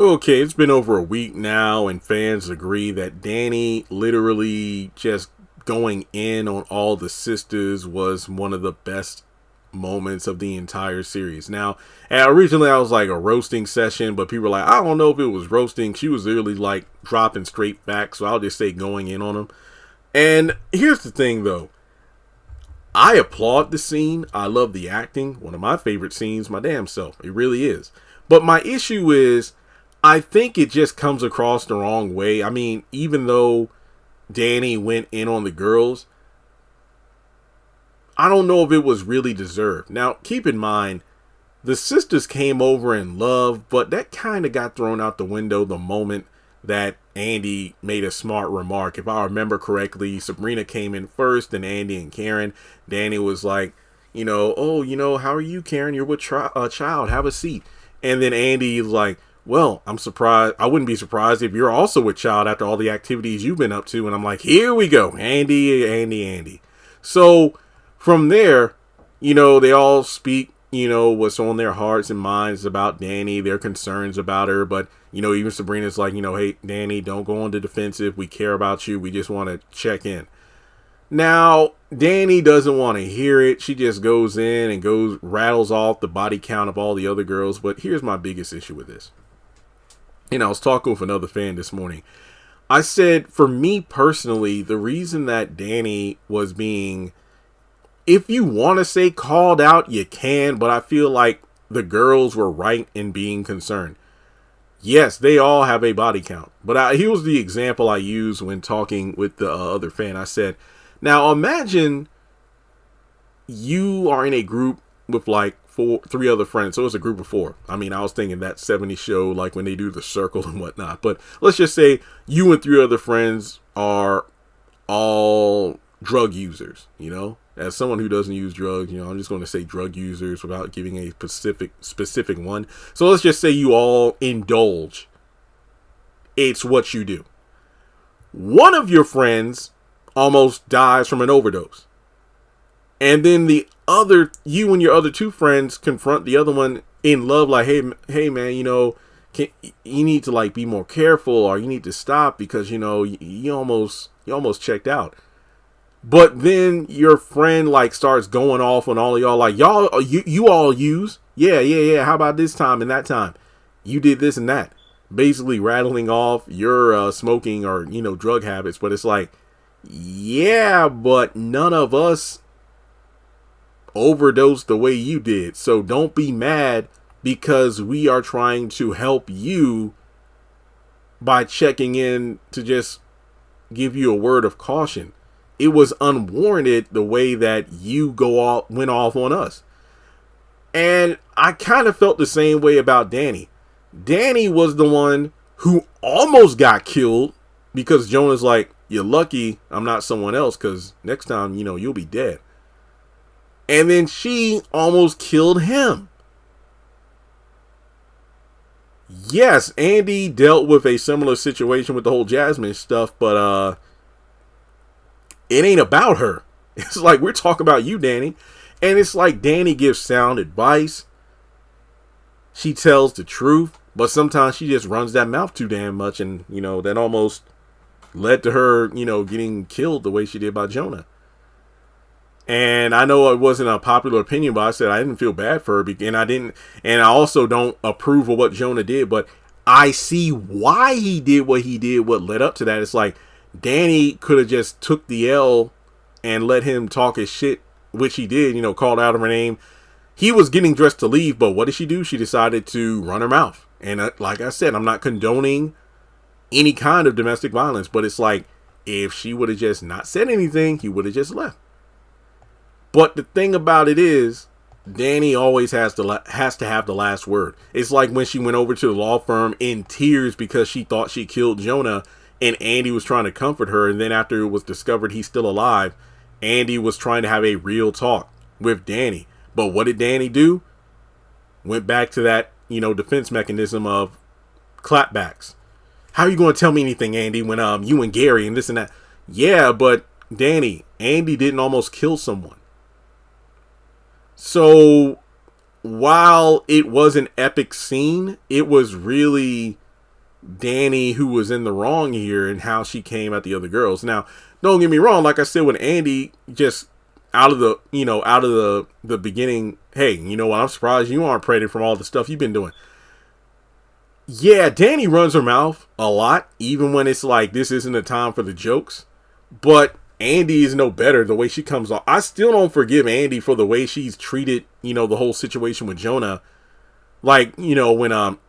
Okay, it's been over a week now, and fans agree that Danny literally just going in on all the sisters was one of the best moments of the entire series. Now, originally I was like a roasting session, but people were like, I don't know if it was roasting. She was literally like dropping straight facts, so I'll just say going in on them. And here's the thing though. I applaud the scene. I love the acting. One of my favorite scenes, my damn self. It really is. But my issue is, I think it just comes across the wrong way. I mean, even though Danny went in on the girls, I don't know if it was really deserved. Now, keep in mind, the sisters came over in love, but that kind of got thrown out the window the moment that Andy made a smart remark. If I remember correctly, Sabrina came in first, then Andy and Karen. Danny was like, oh, how are you, Karen? You're with a child. Have a seat. And then Andy was like, well, I'm surprised. I wouldn't be surprised if you're also with child after all the activities you've been up to. And I'm like, here we go. Andy. So from there, they all speak, what's on their hearts and minds about Danny, their concerns about her. But, even Sabrina's like, hey, Danny, don't go on the defensive. We care about you. We just want to check in. Now, Danny doesn't want to hear it. She just goes in and rattles off the body count of all the other girls. But here's my biggest issue with this. I was talking with another fan this morning. I said, for me personally, the reason that Danny was being, if you want to say called out, you can, but I feel like the girls were right in being concerned. Yes, they all have a body count. But here was the example I used when talking with the other fan. I said, now imagine you are in a group with like three other friends. So it's a group of four. I mean, I was thinking that 70s show, like when they do the circle and whatnot. But let's just say you and three other friends are all drug users, As someone who doesn't use drugs, I'm just going to say drug users without giving a specific one. So let's just say you all indulge. It's what you do. One of your friends almost dies from an overdose. And then you and your other two friends confront the other one in love, like, hey man, you need to like be more careful, or you need to stop because you almost checked out. But then your friend like starts going off on all of y'all, like you all use, yeah. How about this time and that time, you did this and that, basically rattling off your smoking or drug habits. But it's like, yeah, but none of us overdosed the way you did. So don't be mad because we are trying to help you by checking in to just give you a word of caution. It was unwarranted the way that you went off on us. And I kind of felt the same way about Danny. Danny was the one who almost got killed because Jonah's like, you're lucky I'm not someone else, because next time, you'll be dead. And then she almost killed him. Yes, Andy dealt with a similar situation with the whole Jasmine stuff, but it ain't about her. It's like, we're talking about you, Danny. And it's like Danny gives sound advice. She tells the truth, but sometimes she just runs that mouth too damn much, and that almost led to her, getting killed the way she did by Jonah. And I know it wasn't a popular opinion, but I said I didn't feel bad for her, and I also don't approve of what Jonah did, but I see why he did what he did, what led up to that. It's like Danny could have just took the L and let him talk his shit, which he did, called out her name. He was getting dressed to leave, but what did she do? She decided to run her mouth. And like I said, I'm not condoning any kind of domestic violence, but it's like, if she would have just not said anything, he would have just left. But the thing about it is, Danny always has to have the last word. It's like when she went over to the law firm in tears because she thought she killed Jonah, and Andy was trying to comfort her. And then after it was discovered he's still alive, Andy was trying to have a real talk with Danny. But what did Danny do? Went back to that, defense mechanism of clapbacks. How are you going to tell me anything, Andy, when you and Gary and this and that? Yeah, but Danny, Andy didn't almost kill someone. So while it was an epic scene, it was really Danni who was in the wrong here and how she came at the other girls. Now, don't get me wrong. Like I said, when Andy just out of the beginning, hey, you know what? I'm surprised you aren't pregnant from all the stuff you've been doing. Yeah, Danni runs her mouth a lot, even when it's like, this isn't a time for the jokes. But Andy is no better the way she comes off. I still don't forgive Andy for the way she's treated, the whole situation with Jonah. Like, when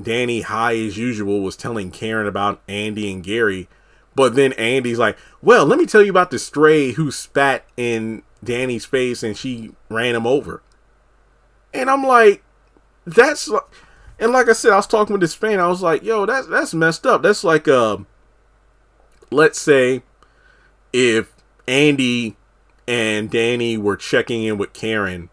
Danni, high as usual, was telling Karen about Andy and Gary. But then Andy's like, well, let me tell you about the stray who spat in Danny's face and she ran him over. And I'm like, and like I said, I was talking with this fan. I was like, yo, that's messed up. That's like, let's say if Andy and Danni were checking in with Karen,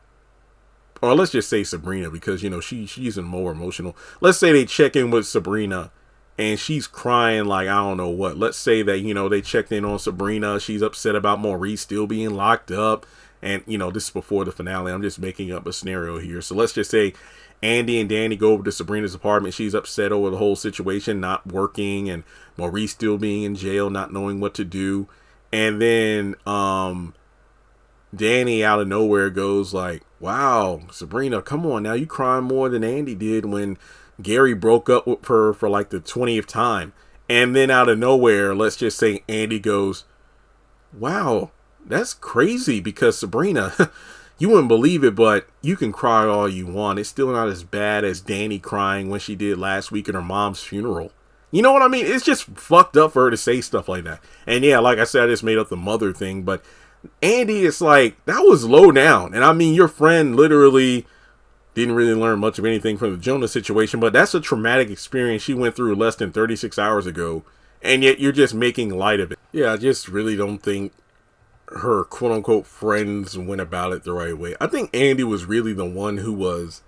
or let's just say Sabrina, because, she's more emotional. Let's say they check in with Sabrina and she's crying like, I don't know what. Let's say that, they checked in on Sabrina. She's upset about Maurice still being locked up. And, this is before the finale. I'm just making up a scenario here. So let's just say Andy and Danni go over to Sabrina's apartment. She's upset over the whole situation, not working, and Maurice still being in jail, not knowing what to do. And then Danni out of nowhere goes like, wow, Sabrina, come on now, you crying more than Andy did when Gary broke up with her for like the 20th time. And then out of nowhere, let's just say Andy goes, wow, that's crazy, because Sabrina, you wouldn't believe it, but you can cry all you want. It's still not as bad as Danni crying when she did last week at her mom's funeral. You know what I mean? It's just fucked up for her to say stuff like that. And yeah, like I said, I just made up the mother thing, but Andy, it's like, that was low down. And I mean, your friend literally didn't really learn much of anything from the Jonah situation, but that's a traumatic experience she went through less than 36 hours ago. And yet you're just making light of it. Yeah, I just really don't think her quote unquote friends went about it the right way. I think Andy was really the one who was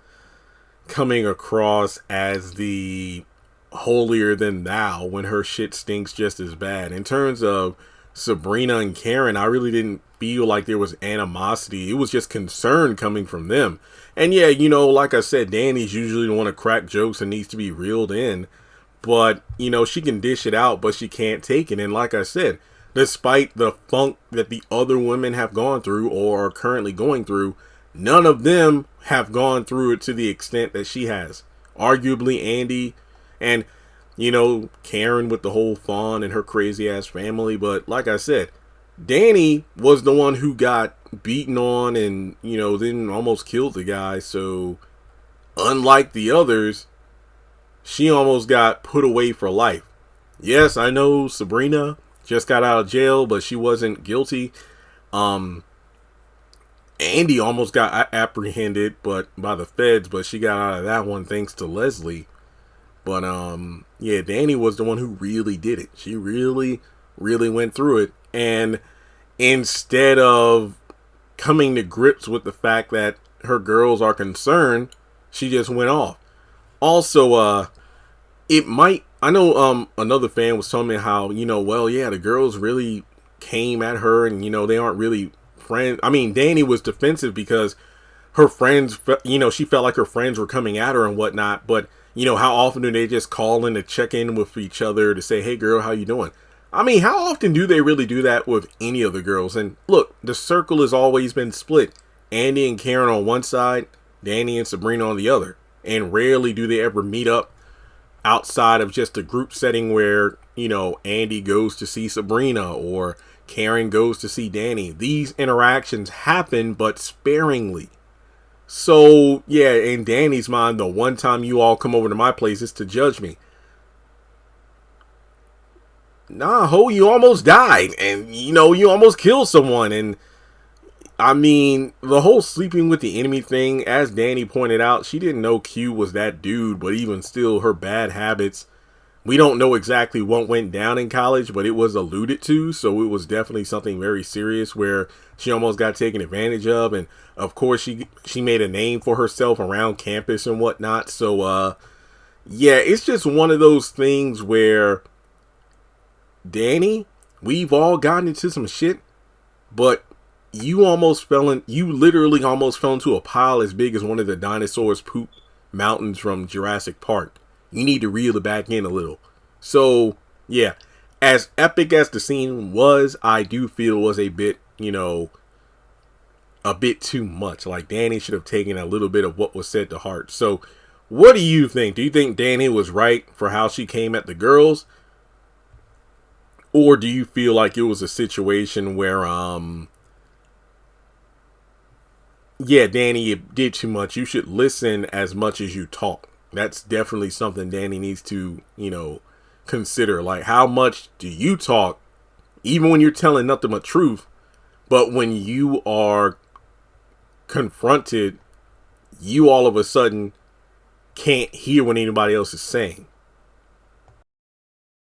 coming across as the holier than thou when her shit stinks just as bad. In terms of Sabrina and Karen, I really didn't feel like there was animosity. It was just concern coming from them. And yeah, like I said, Danny's usually the one to crack jokes and needs to be reeled in. But, she can dish it out, but she can't take it. And like I said, despite the funk that the other women have gone through or are currently going through, none of them have gone through it to the extent that she has. Arguably Andy and, Karen with the whole Fawn and her crazy ass family. But like I said, Danni was the one who got beaten on and, then almost killed the guy. So unlike the others, she almost got put away for life. Yes, I know Sabrina just got out of jail, but she wasn't guilty. Andy almost got apprehended by the feds, but she got out of that one thanks to Leslie. But yeah, Danni was the one who really did it. She really, really went through it. And instead of coming to grips with the fact that her girls are concerned, she just went off. Also, I know another fan was telling me how, well, yeah, the girls really came at her and, they aren't really friends. I mean, Danni was defensive because her friends, she felt like her friends were coming at her and whatnot. But, how often do they just call in to check in with each other to say, hey, girl, how you doing? I mean, how often do they really do that with any of the girls? And look, the circle has always been split. Andy and Karen on one side, Danni and Sabrina on the other. And rarely do they ever meet up outside of just a group setting where, Andy goes to see Sabrina or Karen goes to see Danni. These interactions happen, but sparingly. So, yeah, in Danny's mind, the one time you all come over to my place is to judge me. Nah, ho, you almost died. And, you almost killed someone. And, I mean, the whole sleeping with the enemy thing, as Danni pointed out, she didn't know Q was that dude. But even still, her bad habits, we don't know exactly what went down in college, but it was alluded to. So it was definitely something very serious where she almost got taken advantage of. And, of course, she made a name for herself around campus and whatnot. So, yeah, it's just one of those things where, Danni, we've all gotten into some shit, but you literally almost fell into a pile as big as one of the dinosaurs' poop mountains from Jurassic Park. You need to reel it back in a little. So, yeah, as epic as the scene was, I do feel it was a bit, a bit too much. Like, Danni should have taken a little bit of what was said to heart. So, what do you think? Do you think Danni was right for how she came at the girls? Or do you feel like it was a situation where, yeah, Danni, you did too much. You should listen as much as you talk. That's definitely something Danni needs to, consider. Like, how much do you talk, even when you're telling nothing but truth, but when you are confronted, you all of a sudden can't hear what anybody else is saying.